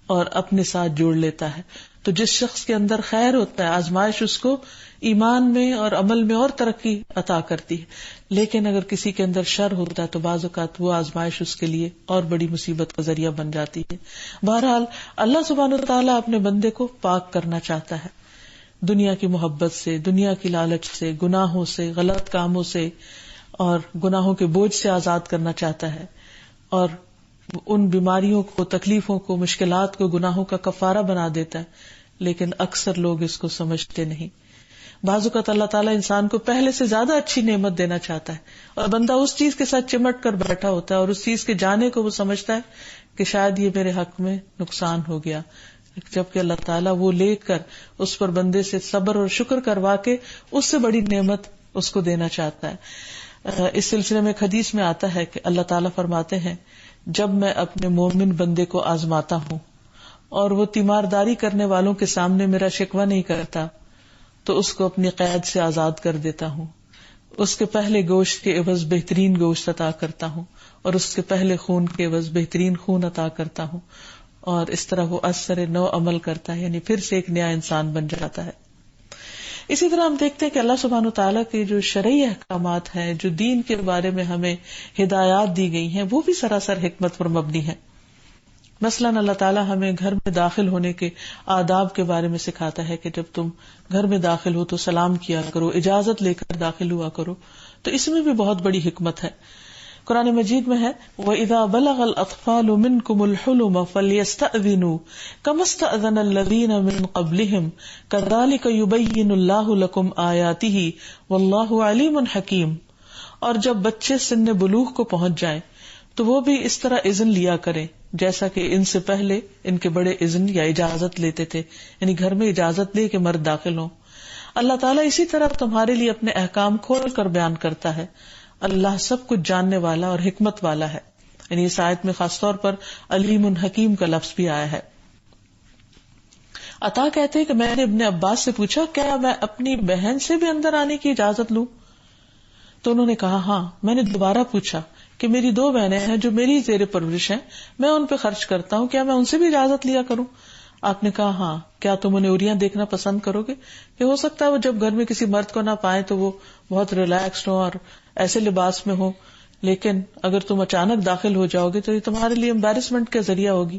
S1: اور اپنے ساتھ جوڑ لیتا ہے. تو جس شخص کے اندر خیر ہوتا ہے آزمائش اس کو ایمان میں اور عمل میں اور ترقی عطا کرتی ہے، لیکن اگر کسی کے اندر شر ہوتا ہے تو بعض اوقات وہ آزمائش اس کے لیے اور بڑی مصیبت کا ذریعہ بن جاتی ہے. بہرحال اللہ سبحانہ وتعالیٰ اپنے بندے کو پاک کرنا چاہتا ہے دنیا کی محبت سے، دنیا کی لالچ سے، گناہوں سے، غلط کاموں سے اور گناہوں کے بوجھ سے آزاد کرنا چاہتا ہے اور ان بیماریوں کو، تکلیفوں کو، مشکلات کو گناہوں کا کفارہ بنا دیتا ہے. لیکن اکثر لوگ اس کو سمجھتے نہیں. بعض اوقات اللہ تعالیٰ انسان کو پہلے سے زیادہ اچھی نعمت دینا چاہتا ہے اور بندہ اس چیز کے ساتھ چمٹ کر بیٹھا ہوتا ہے اور اس چیز کے جانے کو وہ سمجھتا ہے کہ شاید یہ میرے حق میں نقصان ہو گیا، جبکہ اللہ تعالیٰ وہ لے کر اس پر بندے سے صبر اور شکر کروا کے اس سے بڑی نعمت اس کو دینا چاہتا ہے. اس سلسلے میں ایک حدیث میں آتا ہے کہ اللہ تعالیٰ فرماتے ہیں جب میں اپنے مومن بندے کو آزماتا ہوں اور وہ تیمارداری کرنے والوں کے سامنے میرا شکوہ نہیں کرتا تو اس کو اپنی قید سے آزاد کر دیتا ہوں. اس کے پہلے گوشت کے عوض بہترین گوشت عطا کرتا ہوں اور اس کے پہلے خون کے عوض بہترین خون عطا کرتا ہوں، اور اس طرح وہ اثر نو عمل کرتا ہے، یعنی پھر سے ایک نیا انسان بن جاتا ہے. اسی طرح ہم دیکھتے ہیں کہ اللہ سبحانہ وتعالیٰ کے جو شرعی احکامات ہیں، جو دین کے بارے میں ہمیں ہدایات دی گئی ہیں، وہ بھی سراسر حکمت پر مبنی ہیں. مثلاً اللہ تعالیٰ ہمیں گھر میں داخل ہونے کے آداب کے بارے میں سکھاتا ہے کہ جب تم گھر میں داخل ہو تو سلام کیا کرو، اجازت لے کر داخل ہوا کرو. تو اس میں بھی بہت بڑی حکمت ہے. قرآن مجید میں ہے وَإِذَا بَلَغَ الْأَطْفَالُ مِنْكُمُ الْحُلُمَ فَلْيَسْتَأْذِنُوا كَمَا اسْتَأْذَنَ الَّذِينَ مِنْ قَبْلِهِمْ كَذَلِكَ يُبَيِّنُ اللَّهُ لَكُمْ آيَاتِهِ وَاللَّهُ عَلِيمٌ حَكِيمٌ. اور جب بچے سن بلوغ کو پہنچ جائیں تو وہ بھی اس طرح اذن لیا کریں جیسا کہ ان سے پہلے ان کے بڑے اذن یا اجازت لیتے تھے، یعنی گھر میں اجازت لے کہ مرد داخل ہوں. اللہ تعالیٰ اسی طرح تمہارے لیے اپنے احکام کھول کر بیان کرتا ہے. اللہ سب کچھ جاننے والا اور حکمت والا ہے. یعنی اس آیت میں خاص طور پر علیم حکیم کا لفظ بھی آیا ہے. عطا کہتے ہیں کہ میں نے ابن عباس سے پوچھا کیا میں اپنی بہن سے بھی اندر آنے کی اجازت لوں؟ تو انہوں نے کہا ہاں. میں نے دوبارہ پوچھا کہ میری 2 بہنیں ہیں جو میری زیر پرورش ہیں، میں ان پہ خرچ کرتا ہوں، کیا میں ان سے بھی اجازت لیا کروں؟ آپ نے کہا ہاں. کیا تم انہیں عریاں دیکھنا پسند کرو گے؟ کہ ہو سکتا ہے وہ جب گھر میں کسی مرد کو نہ پائیں تو وہ بہت ریلیکسڈ ہو اور ایسے لباس میں ہو، لیکن اگر تم اچانک داخل ہو جاؤ گے تو یہ تمہارے لیے امبیرسمنٹ کا ذریعہ ہوگی.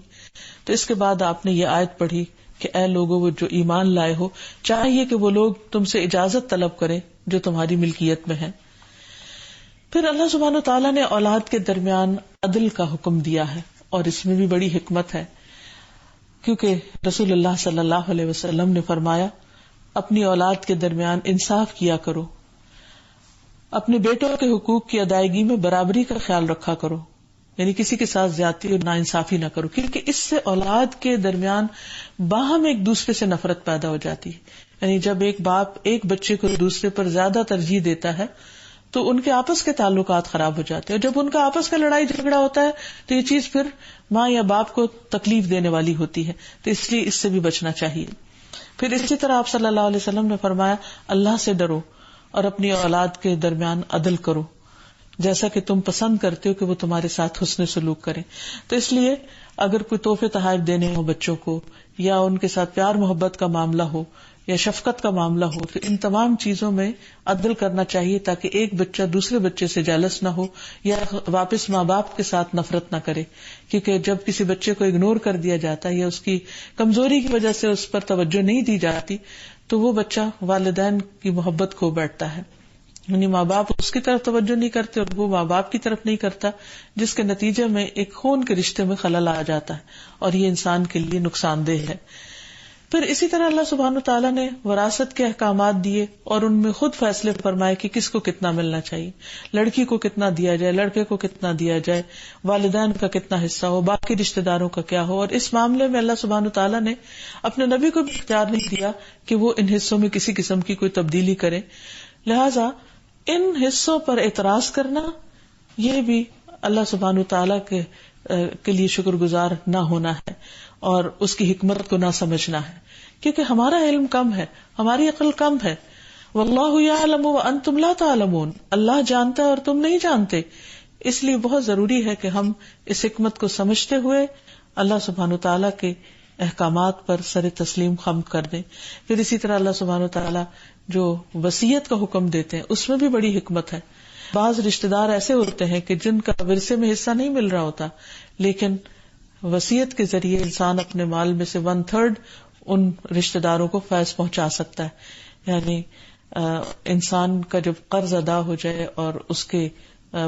S1: تو اس کے بعد آپ نے یہ آیت پڑھی کہ اے لوگوں وہ جو ایمان لائے ہو، چاہیے کہ وہ لوگ تم سے اجازت طلب کریں جو تمہاری ملکیت میں ہے. پھر اللہ سبحانہ وتعالیٰ نے اولاد کے درمیان عدل کا حکم دیا ہے، اور اس میں بھی بڑی حکمت ہے، کیونکہ رسول اللہ صلی اللہ علیہ وسلم نے فرمایا اپنی اولاد کے درمیان انصاف کیا کرو، اپنے بیٹوں کے حقوق کی ادائیگی میں برابری کا خیال رکھا کرو، یعنی کسی کے ساتھ زیادتی اور ناانصافی نہ کرو، کیونکہ اس سے اولاد کے درمیان باہم ایک دوسرے سے نفرت پیدا ہو جاتی ہے. یعنی جب ایک باپ ایک بچے کو دوسرے پر زیادہ ترجیح دیتا ہے تو ان کے آپس کے تعلقات خراب ہو جاتے ہیں، اور جب ان کا آپس کا لڑائی جھگڑا ہوتا ہے تو یہ چیز پھر ماں یا باپ کو تکلیف دینے والی ہوتی ہے. تو اس لیے اس سے بھی بچنا چاہیے. پھر اسی طرح آپ صلی اللہ علیہ وسلم نے فرمایا اللہ سے ڈرو اور اپنی اولاد کے درمیان عدل کرو، جیسا کہ تم پسند کرتے ہو کہ وہ تمہارے ساتھ حسن سلوک کریں. تو اس لیے اگر کوئی تحفے تحائف دینے ہو بچوں کو، یا ان کے ساتھ پیار محبت کا معاملہ ہو، یا شفقت کا معاملہ ہو، تو ان تمام چیزوں میں عدل کرنا چاہیے تاکہ ایک بچہ دوسرے بچے سے جیلس نہ ہو یا واپس ماں باپ کے ساتھ نفرت نہ کرے. کیونکہ جب کسی بچے کو اگنور کر دیا جاتا ہے یا اس کی کمزوری کی وجہ سے اس پر توجہ نہیں دی جاتی تو وہ بچہ والدین کی محبت کھو بیٹھتا ہے. یعنی ماں باپ اس کی طرف توجہ نہیں کرتے اور وہ ماں باپ کی طرف نہیں کرتا، جس کے نتیجے میں ایک خون کے رشتے میں خلل آ جاتا ہے، اور یہ انسان کے لیے نقصان دہ ہے. پھر اسی طرح اللہ سبحانہ تعالیٰ نے وراثت کے احکامات دیے اور ان میں خود فیصلے فرمائے کہ کس کو کتنا ملنا چاہیے، لڑکی کو کتنا دیا جائے، لڑکے کو کتنا دیا جائے، والدین کا کتنا حصہ ہو، باقی رشتہ داروں کا کیا ہو. اور اس معاملے میں اللہ سبحانہ تعالیٰ نے اپنے نبی کو بھی اختیار نہیں دیا کہ وہ ان حصوں میں کسی قسم کی کوئی تبدیلی کرے. لہذا ان حصوں پر اعتراض کرنا یہ بھی اللہ سبحانہ تعالیٰ کے لیے شکر گزار نہ ہونا ہے اور اس کی حکمت کو نہ سمجھنا ہے، کیونکہ ہمارا علم کم ہے، ہماری عقل کم ہے. واللہ یعلم وانتم لا تعلمون، اللہ جانتا ہے اور تم نہیں جانتے. اس لیے بہت ضروری ہے کہ ہم اس حکمت کو سمجھتے ہوئے اللہ سبحانہ تعالیٰ کے احکامات پر سر تسلیم خم کر دیں. پھر اسی طرح اللہ سبحانہ تعالیٰ جو وصیت کا حکم دیتے ہیں اس میں بھی بڑی حکمت ہے. بعض رشتہ دار ایسے ہوتے ہیں کہ جن کا ورثے میں حصہ نہیں مل رہا ہوتا، لیکن وصیت کے ذریعے انسان اپنے مال میں سے 1/3 ان رشتہ داروں کو فیض پہنچا سکتا ہے. یعنی انسان کا جب قرض ادا ہو جائے اور اس کے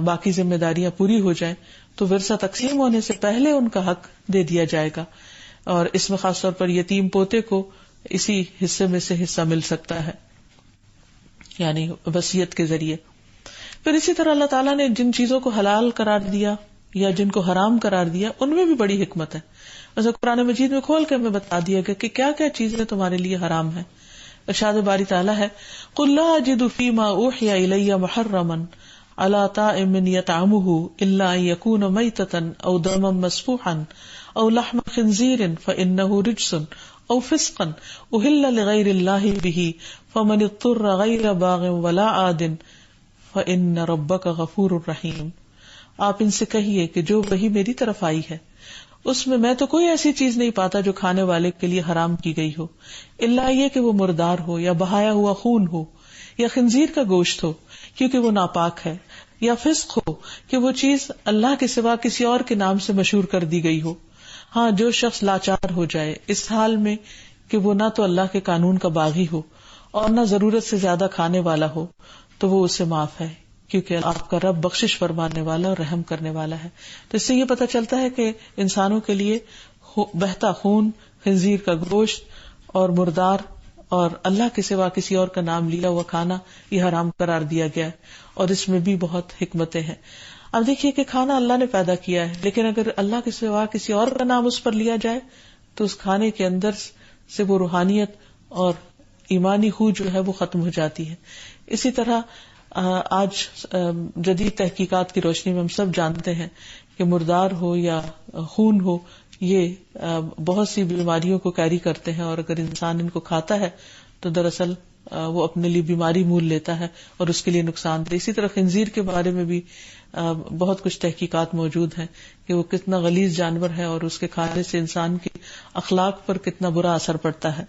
S1: باقی ذمہ داریاں پوری ہو جائیں تو ورثہ تقسیم ہونے سے پہلے ان کا حق دے دیا جائے گا، اور اس میں خاص طور پر یتیم پوتے کو اسی حصے میں سے حصہ مل سکتا ہے، یعنی وصیت کے ذریعے. پھر اسی طرح اللہ تعالیٰ نے جن چیزوں کو حلال قرار دیا یا جن کو حرام قرار دیا ان میں بھی بڑی حکمت ہے. ویسے قرآن مجید میں کھول کے ہمیں بتا دیا گیا کہ کیا کیا چیزیں تمہارے لیے حرام ہیں. ارشاد باری تعالیٰ ہے قُلْ لَا أَجِدُ فِي مَا أُوحِيَ إِلَيَّ مُحَرَّمًا عَلَىٰ طَاعِمٍ يَطْعَمُهُ إِلَّا أَن يَكُونَ مَيْتَةً أَوْ دَمًا مَّسْفُوحًا أَوْ لَحْمَ خِنزِيرٍ فَإِنَّهُ رِجْسٌ أَوْ فِسْقٌ أُهِلَّ لِغَيْرِ اللَّهِ بِهِ فَمَنِ اضْطُرَّ غَيْرَ بَاغٍ وَلَا عَادٍ فَإِنَّ رَبَّكَ غَفُورٌ رَحِيمٌ. آپ ان سے کہیے کہ جو وحی میری طرف آئی ہے اس میں تو کوئی ایسی چیز نہیں پاتا جو کھانے والے کے لیے حرام کی گئی ہو، الا یہ کہ وہ مردار ہو یا بہایا ہوا خون ہو یا خنزیر کا گوشت ہو کیونکہ وہ ناپاک ہے، یا فسق ہو کہ وہ چیز اللہ کے سوا کسی اور کے نام سے مشہور کر دی گئی ہو. ہاں جو شخص لاچار ہو جائے اس حال میں کہ وہ نہ تو اللہ کے قانون کا باغی ہو اور نہ ضرورت سے زیادہ کھانے والا ہو تو وہ اسے معاف ہے. کیونکہ آپ کا رب بخشش فرمانے والا اور رحم کرنے والا ہے. تو اس سے یہ پتہ چلتا ہے کہ انسانوں کے لیے بہتا خون، خنزیر کا گوشت اور مردار اور اللہ کے سوا کسی اور کا نام لیا ہوا کھانا یہ حرام قرار دیا گیا ہے، اور اس میں بھی بہت حکمتیں ہیں. اب دیکھیے کہ کھانا اللہ نے پیدا کیا ہے، لیکن اگر اللہ کے سوا کسی اور کا نام اس پر لیا جائے تو اس کھانے کے اندر سے وہ روحانیت اور ایمانی خو جو ہے وہ ختم ہو جاتی ہے. اسی طرح آج جدید تحقیقات کی روشنی میں ہم سب جانتے ہیں کہ مردار ہو یا خون ہو یہ بہت سی بیماریوں کو کیری کرتے ہیں، اور اگر انسان ان کو کھاتا ہے تو دراصل وہ اپنے لیے بیماری مول لیتا ہے اور اس کے لیے نقصان دہ. اسی طرح خنزیر کے بارے میں بھی بہت کچھ تحقیقات موجود ہیں کہ وہ کتنا غلیظ جانور ہے اور اس کے کھانے سے انسان کے اخلاق پر کتنا برا اثر پڑتا ہے.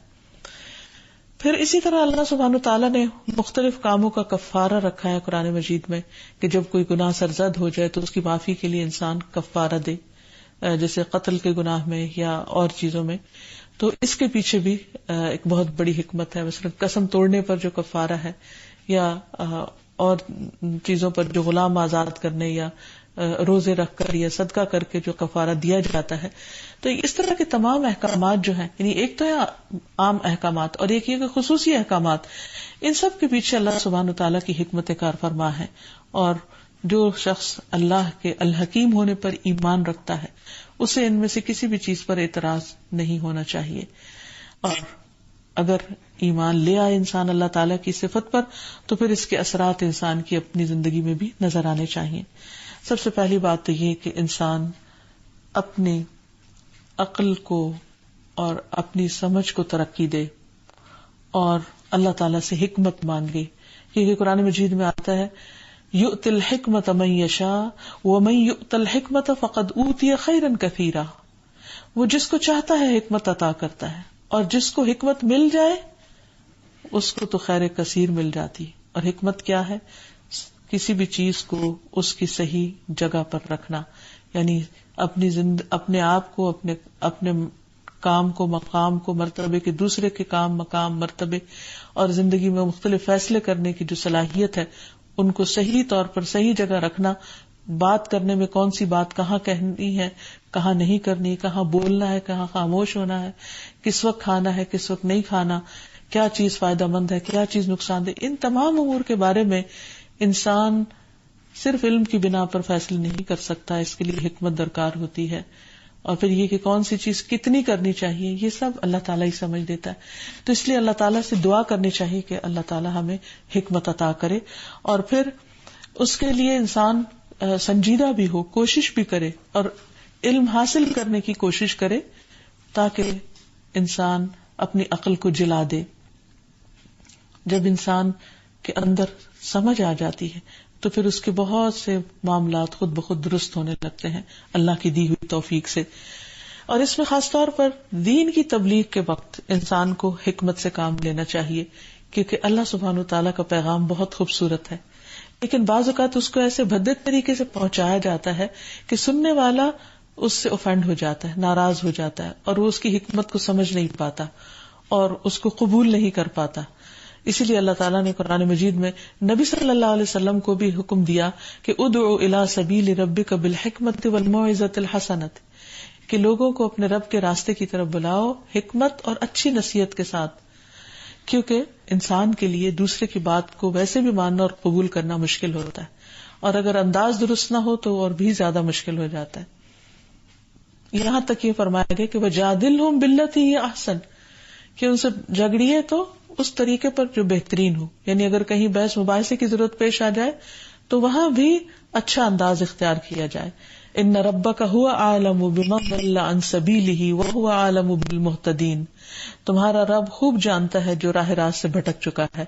S1: پھر اسی طرح اللہ سبحانہ تعالیٰ نے مختلف کاموں کا کفارہ رکھا ہے قرآن مجید میں کہ جب کوئی گناہ سرزد ہو جائے تو اس کی معافی کے لیے انسان کفارہ دے، جیسے قتل کے گناہ میں یا اور چیزوں میں. تو اس کے پیچھے بھی ایک بہت بڑی حکمت ہے. مثلا قسم توڑنے پر جو کفارہ ہے، یا اور چیزوں پر جو غلام آزاد کرنے یا روزے رکھ کر یا صدقہ کر کے جو کفارہ دیا جاتا ہے. تو اس طرح کے تمام احکامات جو ہیں، یعنی ایک تو ہے عام احکامات اور ایک یہ کہ خصوصی احکامات، ان سب کے پیچھے اللہ سبحانہ تعالیٰ کی حکمت کار فرما ہے. اور جو شخص اللہ کے الحکیم ہونے پر ایمان رکھتا ہے اسے ان میں سے کسی بھی چیز پر اعتراض نہیں ہونا چاہیے. اور اگر ایمان لے آئے انسان اللہ تعالیٰ کی صفت پر تو پھر اس کے اثرات انسان کی اپنی زندگی میں بھی نظر آنے چاہیے. سب سے پہلی بات تو یہ کہ انسان اپنی عقل کو اور اپنی سمجھ کو ترقی دے اور اللہ تعالیٰ سے حکمت مانگے، کیونکہ قرآن مجید میں آتا ہے یؤتی الحکمت من یشاء ومن یؤت الحکمت فقد اوتی خیرا کثیرا. وہ جس کو چاہتا ہے حکمت عطا کرتا ہے، اور جس کو حکمت مل جائے اس کو تو خیر کثیر مل جاتی. اور حکمت کیا ہے؟ کسی بھی چیز کو اس کی صحیح جگہ پر رکھنا، یعنی اپنے آپ کو، اپنے کام کو، مقام کو، مرتبے کے دوسرے کے کام، مقام، مرتبے اور زندگی میں مختلف فیصلے کرنے کی جو صلاحیت ہے ان کو صحیح طور پر صحیح جگہ رکھنا. بات کرنے میں کون سی بات کہاں کہنی ہے، کہاں نہیں کرنی، کہاں بولنا ہے، کہاں خاموش ہونا ہے، کس وقت کھانا ہے، کس وقت نہیں کھانا، کیا چیز فائدہ مند ہے، کیا چیز نقصان دہ. ان تمام امور کے بارے میں انسان صرف علم کی بنا پر فیصلے نہیں کر سکتا، اس کے لیے حکمت درکار ہوتی ہے. اور پھر یہ کہ کون سی چیز کتنی کرنی چاہیے یہ سب اللہ تعالیٰ ہی سمجھ دیتا ہے. تو اس لیے اللہ تعالیٰ سے دعا کرنی چاہیے کہ اللہ تعالیٰ ہمیں حکمت عطا کرے، اور پھر اس کے لیے انسان سنجیدہ بھی ہو، کوشش بھی کرے اور علم حاصل کرنے کی کوشش کرے تاکہ انسان اپنی عقل کو جلا دے. جب انسان کے اندر سمجھ آ جاتی ہے تو پھر اس کے بہت سے معاملات خود بخود درست ہونے لگتے ہیں اللہ کی دی ہوئی توفیق سے. اور اس میں خاص طور پر دین کی تبلیغ کے وقت انسان کو حکمت سے کام لینا چاہیے، کیونکہ اللہ سبحانہ وتعالیٰ کا پیغام بہت خوبصورت ہے، لیکن بعض اوقات اس کو ایسے بھدے طریقے سے پہنچایا جاتا ہے کہ سننے والا اس سے اوفینڈ ہو جاتا ہے، ناراض ہو جاتا ہے، اور وہ اس کی حکمت کو سمجھ نہیں پاتا اور اس کو قبول نہیں کر پاتا. اسی لیے اللہ تعالیٰ نے قرآن مجید میں نبی صلی اللہ علیہ وسلم کو بھی حکم دیا کہ ادعو الی سبیل ربک بالحکمت والموعظۃ الحسنۃ، کہ لوگوں کو اپنے رب کے راستے کی طرف بلاؤ حکمت اور اچھی نصیحت کے ساتھ، کیونکہ انسان کے لیے دوسرے کی بات کو ویسے بھی ماننا اور قبول کرنا مشکل ہوتا ہے، اور اگر انداز درست نہ ہو تو اور بھی زیادہ مشکل ہو جاتا ہے. یہاں تک یہ فرمایا گیا کہ وجادلہم باللتی ہی احسن، کہ ان سے جھگڑیے تو اس طریقے پر جو بہترین ہو، یعنی اگر کہیں بحث مباحثے کی ضرورت پیش آ جائے تو وہاں بھی اچھا انداز اختیار کیا جائے. ان ربک هو اعلم بمن ضل عن سبیلہ وهو اعلم بالمہتدین، تمہارا رب خوب جانتا ہے جو راہ راست سے بھٹک چکا ہے،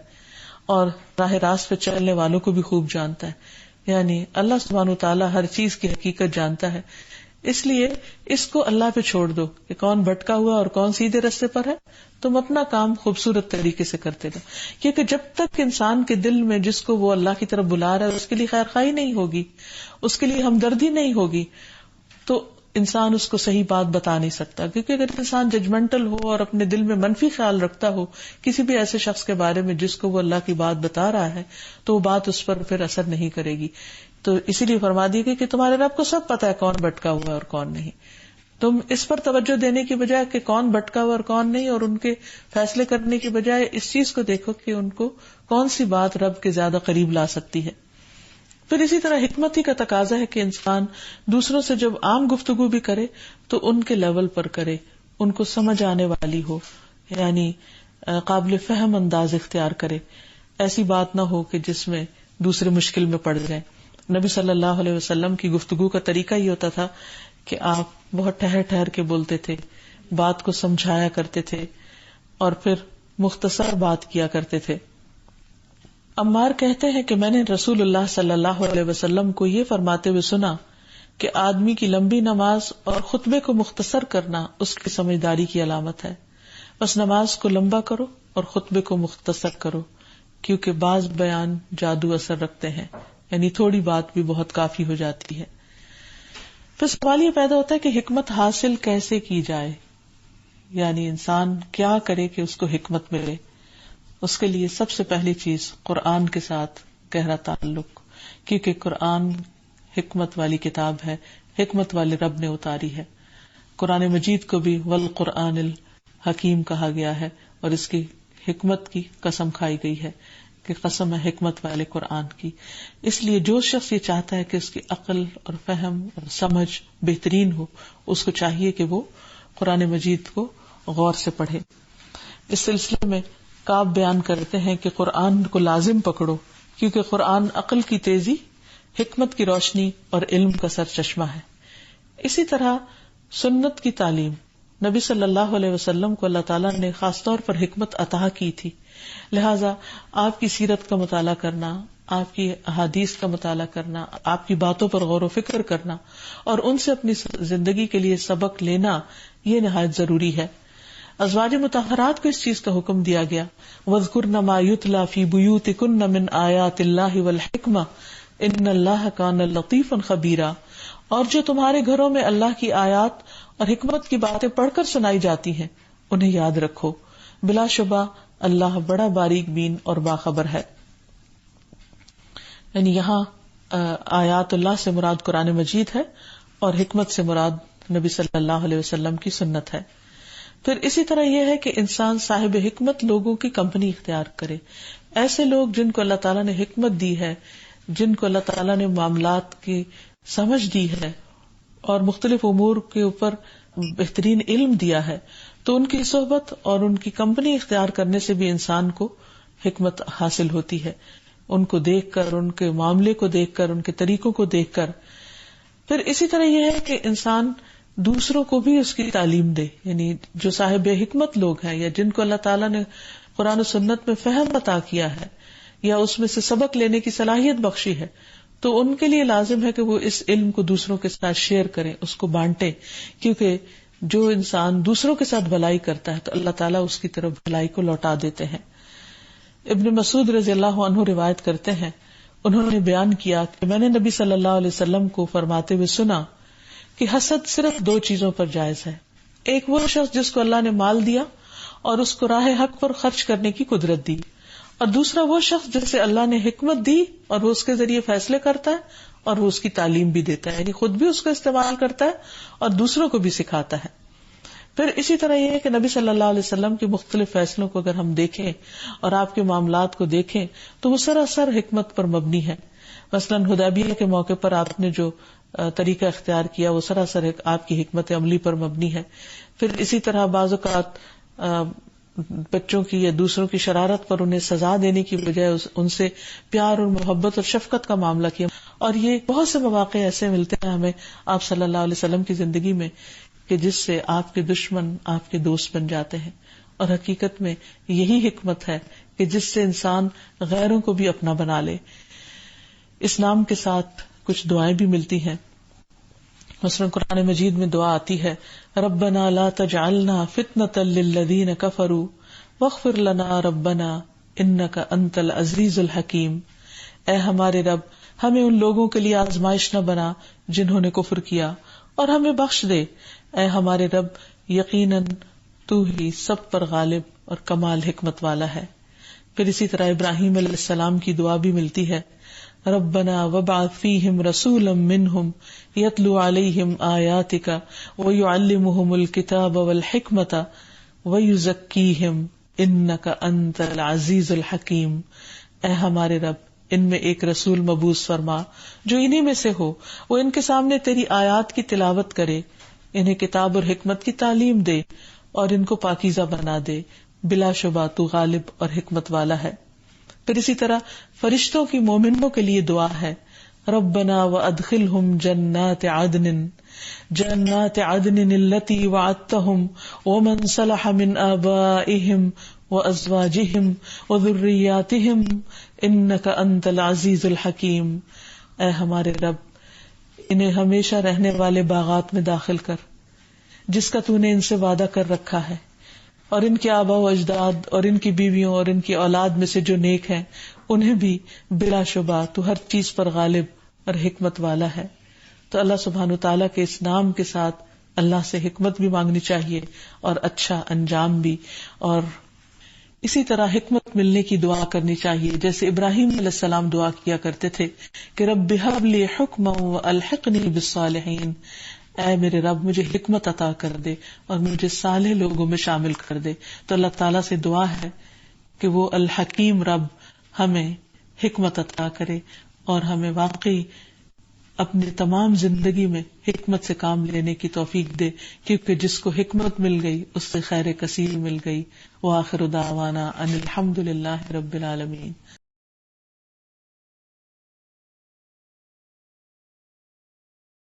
S1: اور راہ راست پہ چلنے والوں کو بھی خوب جانتا ہے. یعنی اللہ سبحانہ وتعالیٰ ہر چیز کی حقیقت جانتا ہے، اس لیے اس کو اللہ پہ چھوڑ دو کہ کون بھٹکا ہوا اور کون سیدھے راستے پر ہے. تم اپنا کام خوبصورت طریقے سے کرتے رہو، کیونکہ جب تک انسان کے دل میں جس کو وہ اللہ کی طرف بلا رہا ہے اس کے لیے خیر خواہی نہیں ہوگی، اس کے لیے ہمدردی نہیں ہوگی، تو انسان اس کو صحیح بات بتا نہیں سکتا، کیونکہ اگر انسان ججمنٹل ہو اور اپنے دل میں منفی خیال رکھتا ہو کسی بھی ایسے شخص کے بارے میں جس کو وہ اللہ کی بات بتا رہا ہے، تو وہ بات اس پر پھر اثر نہیں کرے گی. تو اسی لیے فرما دی گئی کہ تمہارے رب کو سب پتا ہے کون بھٹکا ہوا ہے اور کون نہیں. تم اس پر توجہ دینے کی بجائے کہ کون بھٹکا ہوا اور کون نہیں، اور ان کے فیصلے کرنے کی بجائے اس چیز کو دیکھو کہ ان کو کون سی بات رب کے زیادہ قریب لا سکتی ہے. پھر اسی طرح حکمت ہی کا تقاضا ہے کہ انسان دوسروں سے جب عام گفتگو بھی کرے تو ان کے لیول پر کرے، ان کو سمجھ آنے والی ہو، یعنی قابل فہم انداز اختیار کرے. ایسی بات نہ ہو کہ جس میں دوسرے مشکل میں پڑ جائیں. نبی صلی اللہ علیہ وسلم کی گفتگو کا طریقہ یہ ہوتا تھا کہ آپ بہت ٹھہر ٹھہر کے بولتے تھے، بات کو سمجھایا کرتے تھے اور پھر مختصر بات کیا کرتے تھے. عمار کہتے ہیں کہ میں نے رسول اللہ صلی اللہ علیہ وسلم کو یہ فرماتے ہوئے سنا کہ آدمی کی لمبی نماز اور خطبے کو مختصر کرنا اس کی سمجھداری کی علامت ہے. بس نماز کو لمبا کرو اور خطبے کو مختصر کرو، کیونکہ بعض بیان جادو اثر رکھتے ہیں، یعنی تھوڑی بات بھی بہت کافی ہو جاتی ہے. پھر سوال یہ پیدا ہوتا ہے کہ حکمت حاصل کیسے کی جائے، یعنی انسان کیا کرے کہ اس کو حکمت ملے. اس کے لیے سب سے پہلی چیز قرآن کے ساتھ گہرا تعلق، کیونکہ قرآن حکمت والی کتاب ہے، حکمت والے رب نے اتاری ہے. قرآن مجید کو بھی والقرآن الحکیم کہا گیا ہے اور اس کی حکمت کی قسم کھائی گئی ہے کہ قسم ہے حکمت والے قرآن کی. اس لیے جو شخص یہ چاہتا ہے کہ اس کی عقل اور فہم اور سمجھ بہترین ہو، اس کو چاہیے کہ وہ قرآن مجید کو غور سے پڑھے. اس سلسلے میں کعب بیان کرتے ہیں کہ قرآن کو لازم پکڑو، کیونکہ قرآن عقل کی تیزی، حکمت کی روشنی اور علم کا سر چشمہ ہے. اسی طرح سنت کی تعلیم، نبی صلی اللہ علیہ وسلم کو اللہ تعالیٰ نے خاص طور پر حکمت عطا کی تھی، لہذا آپ کی سیرت کا مطالعہ کرنا، آپ کی احادیث کا مطالعہ کرنا، آپ کی باتوں پر غور و فکر کرنا اور ان سے اپنی زندگی کے لیے سبق لینا یہ نہایت ضروری ہے. ازواج مطہرات کو اس چیز کا حکم دیا گیا، وَاذْكُرْنَ مَا يُتْلَى فِي بُيُوتِكُنَّ مِنْ آيَاتِ اللَّهِ وَالْحِكْمَةِ إِنَّ اللَّهَ كَانَ لَطِيفًا خَبِيرًا. اور جو تمہارے گھروں میں اللہ کی آیات اور حکمت کی باتیں پڑھ کر سنائی جاتی ہیں انہیں یاد رکھو، بلا شبہ اللہ بڑا باریک بین اور باخبر ہے. یعنی یہاں آیات اللہ سے مراد قرآن مجید ہے اور حکمت سے مراد نبی صلی اللہ علیہ وسلم کی سنت ہے. پھر اسی طرح یہ ہے کہ انسان صاحب حکمت لوگوں کی کمپنی اختیار کرے. ایسے لوگ جن کو اللہ تعالیٰ نے حکمت دی ہے، جن کو اللہ تعالیٰ نے معاملات کی سمجھ دی ہے اور مختلف امور کے اوپر بہترین علم دیا ہے، تو ان کی صحبت اور ان کی کمپنی اختیار کرنے سے بھی انسان کو حکمت حاصل ہوتی ہے. ان کو دیکھ کر، ان کے معاملے کو دیکھ کر، ان کے طریقوں کو دیکھ کر. پھر اسی طرح یہ ہے کہ انسان دوسروں کو بھی اس کی تعلیم دے، یعنی جو صاحب حکمت لوگ ہیں یا جن کو اللہ تعالیٰ نے قرآن و سنت میں فہم عطا کیا ہے یا اس میں سے سبق لینے کی صلاحیت بخشی ہے، تو ان کے لیے لازم ہے کہ وہ اس علم کو دوسروں کے ساتھ شیئر کریں، اس کو بانٹیں، کیونکہ جو انسان دوسروں کے ساتھ بھلائی کرتا ہے تو اللہ تعالیٰ اس کی طرف بھلائی کو لوٹا دیتے ہیں. ابن مسعود رضی اللہ عنہ روایت کرتے ہیں، انہوں نے بیان کیا کہ میں نے نبی صلی اللہ علیہ وسلم کو فرماتے ہوئے سنا کہ حسد صرف دو چیزوں پر جائز ہے. ایک وہ شخص جس کو اللہ نے مال دیا اور اس کو راہ حق پر خرچ کرنے کی قدرت دی، اور دوسرا وہ شخص جسے اللہ نے حکمت دی اور وہ اس کے ذریعے فیصلے کرتا ہے اور وہ اس کی تعلیم بھی دیتا ہے، یعنی خود بھی اس کا استعمال کرتا ہے اور دوسروں کو بھی سکھاتا ہے. پھر اسی طرح یہ ہے کہ نبی صلی اللہ علیہ وسلم کے مختلف فیصلوں کو اگر ہم دیکھیں اور آپ کے معاملات کو دیکھیں تو وہ سراسر حکمت پر مبنی ہے. مثلاً حدیبیہ کے موقع پر آپ نے جو طریقہ اختیار کیا وہ سراسر آپ کی حکمت عملی پر مبنی ہے. پھر اسی طرح بعض اوقات بچوں کی یا دوسروں کی شرارت پر انہیں سزا دینے کی بجائے ان سے پیار اور محبت اور شفقت کا معاملہ کیا. اور یہ بہت سے مواقع ایسے ملتے ہیں ہمیں آپ صلی اللہ علیہ وسلم کی زندگی میں کہ جس سے آپ کے دشمن آپ کے دوست بن جاتے ہیں. اور حقیقت میں یہی حکمت ہے کہ جس سے انسان غیروں کو بھی اپنا بنا لے. اسلام کے ساتھ کچھ دعائیں بھی ملتی ہیں. مثلاً قرآن مجید میں دعا آتی ہے، ربنا لا تجعلنا فتنة للذین کفروا واغفر لنا ربنا انک انت العزیز الحکیم. اے ہمارے رب، ہمیں ان لوگوں کے لیے آزمائش نہ بنا جنہوں نے کفر کیا، اور ہمیں بخش دے اے ہمارے رب، یقیناً تو ہی سب پر غالب اور کمال حکمت والا ہے۔ پھر اسی طرح ابراہیم علیہ السلام کی دعا بھی ملتی ہے، ربنا وابعث فیہم رسولا منہم یتلو علیہم آیاتک ویعلمہم الکتاب والحکمت ویزکیہم انک انت العزیز الحکیم۔ اے ہمارے رب، ان میں ایک رسول مبعوث فرما جو انہی میں سے ہو، وہ ان کے سامنے تیری آیات کی تلاوت کرے، انہیں کتاب اور حکمت کی تعلیم دے اور ان کو پاکیزہ بنا دے، بلا شبہ تو غالب اور حکمت والا ہے۔ پھر اسی طرح فرشتوں کی مومنوں کے لیے دعا ہے، ربنا وادخلہم جنات عدن التی وعدتہم ومن صلح من آبائہم وازواجہم وذریاتہم انک انت العزیز الحکیم۔ اے ہمارے رب، انہیں ہمیشہ رہنے والے باغات میں داخل کر جس کا تو نے ان سے وعدہ کر رکھا ہے، اور ان کے آباء و اجداد اور ان کی بیویوں اور ان کی اولاد میں سے جو نیک ہیں انہیں بھی بلا شبہ تو ہر چیز پر غالب اور حکمت والا ہے۔ تو اللہ سبحانہ وتعالیٰ کے اس نام کے ساتھ اللہ سے حکمت بھی مانگنی چاہیے اور اچھا انجام بھی، اور اسی طرح حکمت ملنے کی دعا کرنی چاہیے، جیسے ابراہیم علیہ السلام دعا کیا کرتے تھے کہ رب ہب لی حکما والحقنی بالصالحین، اے میرے رب مجھے حکمت عطا کر دے اور مجھے صالح لوگوں میں شامل کر دے۔ تو اللہ تعالیٰ سے دعا ہے کہ وہ الحکیم رب ہمیں حکمت عطا کرے اور ہمیں واقعی اپنی تمام زندگی میں حکمت سے کام لینے کی توفیق دے، کیونکہ جس کو حکمت مل گئی اس سے خیر کثیر مل گئی۔ وآخر دعوانا ان الحمد للہ رب العالمین۔